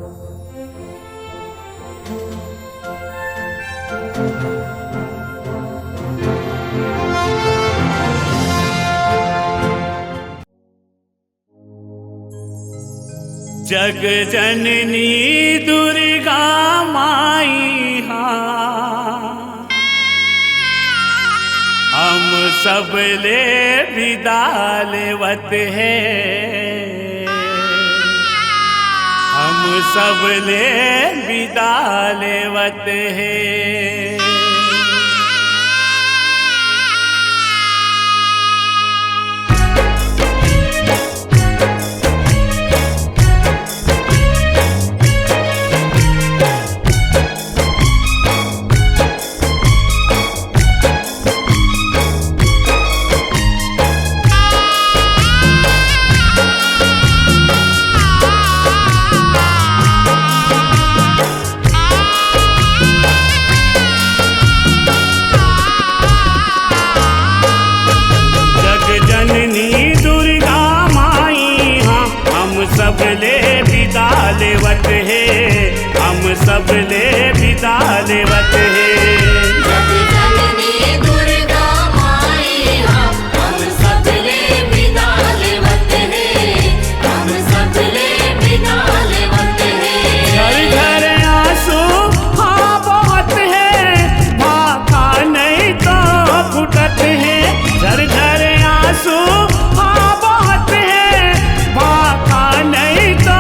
जग जननी दुर्गा माई हम सब ले विदा लेवत है, हम सब ले विदा लेवत है। सब ले विदा लेवत है, हम सब ले विदा लेवत है। जग जननी दुर्गा माई हम सब ले विदा लेवत है, हम सब ले विदा लेवत है। घर घर आंसू हाँ बहुत है, भाखा नहीं तो फुटत है। घर घर आंसू हाँ बहुत है, भाखा नहीं तो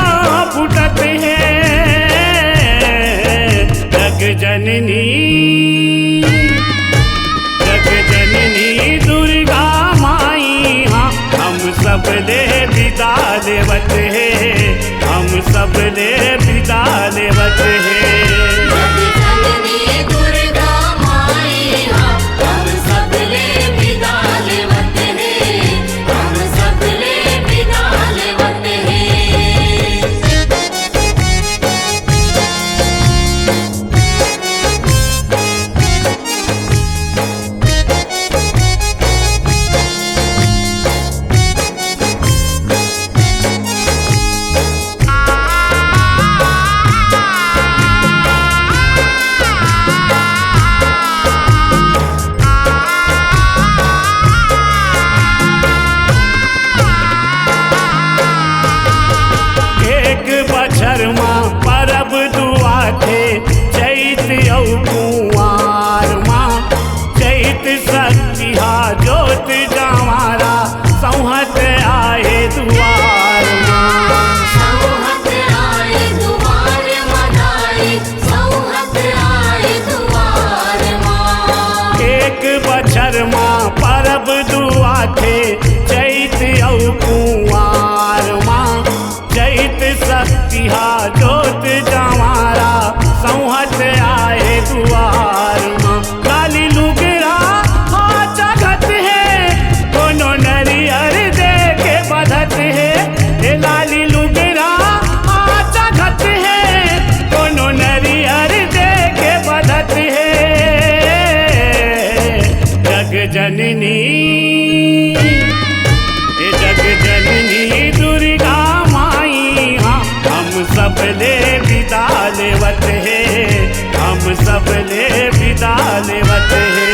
फुटत है। जग जननी दुर्गा माई हम सब ले विदा लेवत है, हम सब ले विदा लेवत है। जग जननी दुर्गा माई हम सब ले विदा लेवत है, हम सब ले विदा लेवत है। बछर माँ परब दुआ थे, चैत औ कुंवार माँ। चैत सतिहा जोत जमारा, सौहत आए दुआर माँ। सौहत आए दुआर मनाए, सौहत आए दुआर माँ। एक बछर माँ परब दुआ थे, चैत औ कुंवार माँ। चैत सतिहा जोत जमारा, सौहत आए दुआर माँ। लाली लुगरा हाँ जगत है, दोनों नरियर दे के बधत है। लाली लुगरा हाँ जगत है, दोनों नरियर दे के बधत है। जग जननी जग जननी दुर्गा माई हम सब ले विदा लेवत है, हम सब ले विदा लेवत है।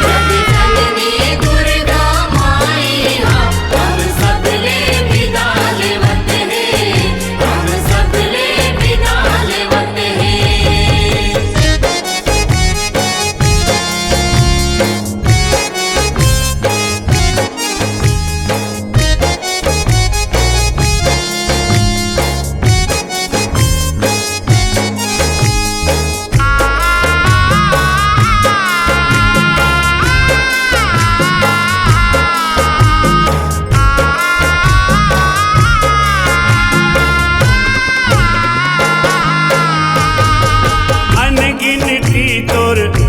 जग जननी दुर्गा माई हम सब ले विदा लेवत है, हम सब ले विदा लेवत है।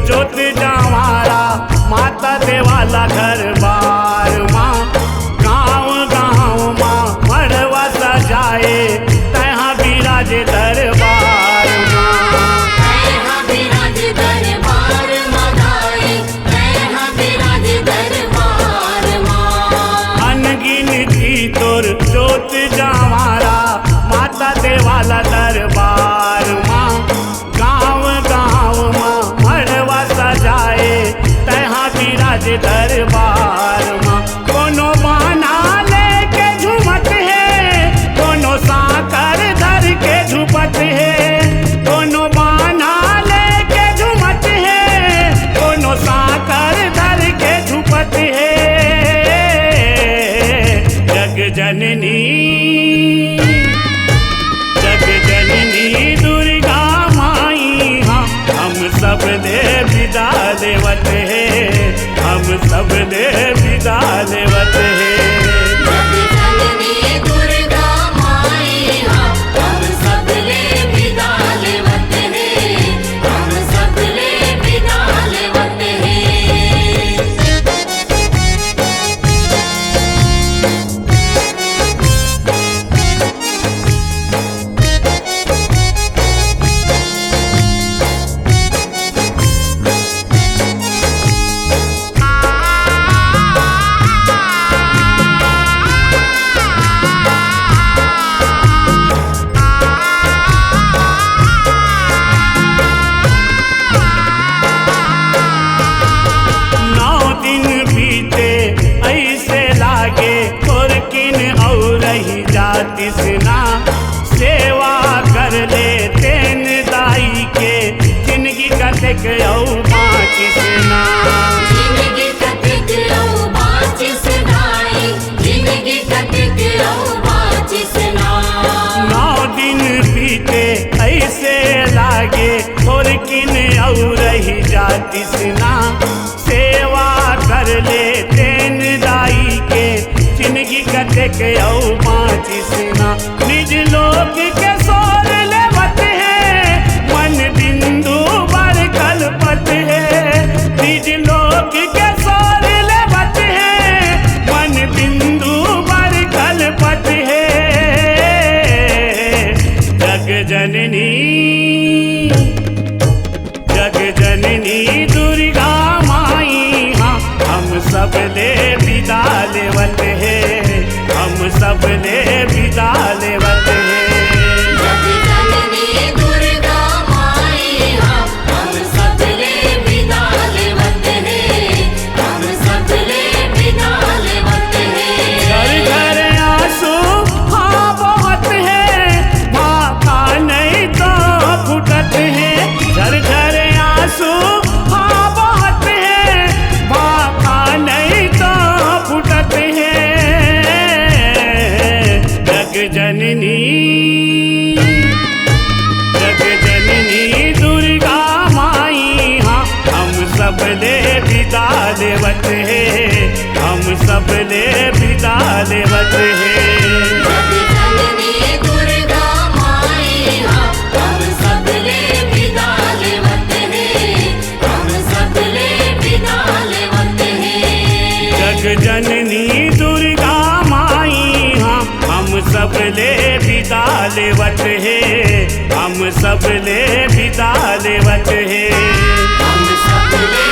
जोत जमारा, माता देवाला घर बार माँ। गाँव गाँव माँ मड़वा सजाए, तहाँ बिराजे दरबार माँ। तहाँ बिराजे दरबार मनाए, तहाँ बिराजे दरबार माँ। अनगिनती तोर जोत जमारा, माता देवाला दरबार लेवत है, हम सब ले विदा लेवत है। जग जननी दुर्गा माई हम सब ले विदा लेवत है, हम सब ले विदा लेवत है। तिसना सेवा कर ले तेन दाई के, जिंदगी कतेक बाँचिसना, जिंदगी कतेक बाँचिसनाई, जिंदगी कतेक बाँचिसना। 9 दिन बीते ऐसे लागे और किन और ही जातिसना, सेवा कर ले तेन दाई के, जिंदगी कतेक बाँचिसना। निज लोक के सोर लेवत है, मन बिंदु बर कल्पत है। निज लोक के सोर लेवत है, मन बिंदु बर कल्पत है। जग जननी दुर्गा माई हम सब ले विदा लेवत है, हम सब ले विदा लेवत है। जग जननी दुर्गा माई हम सब ले विदा लेवत है, हम सब ले विदा लेवत है। घर घर आंसू हाँ बहुत है, भाका नहीं तो फुटत है। घर घर आंसू हाँ बहुत है, भाका नहीं तो फुटत है। जग जननी दुर्गा माई हम सब ले विदा लेवत है, हम सब ले विदा लेवत है। जग जननी दुर्गा माई हम सब ले विदा लेवत है, हम सब ले विदा लेवत है। जग जननी दुर्गा माई हम सब ले विदा लेवत है, हम सब ले विदा लेवत है। हम सब ले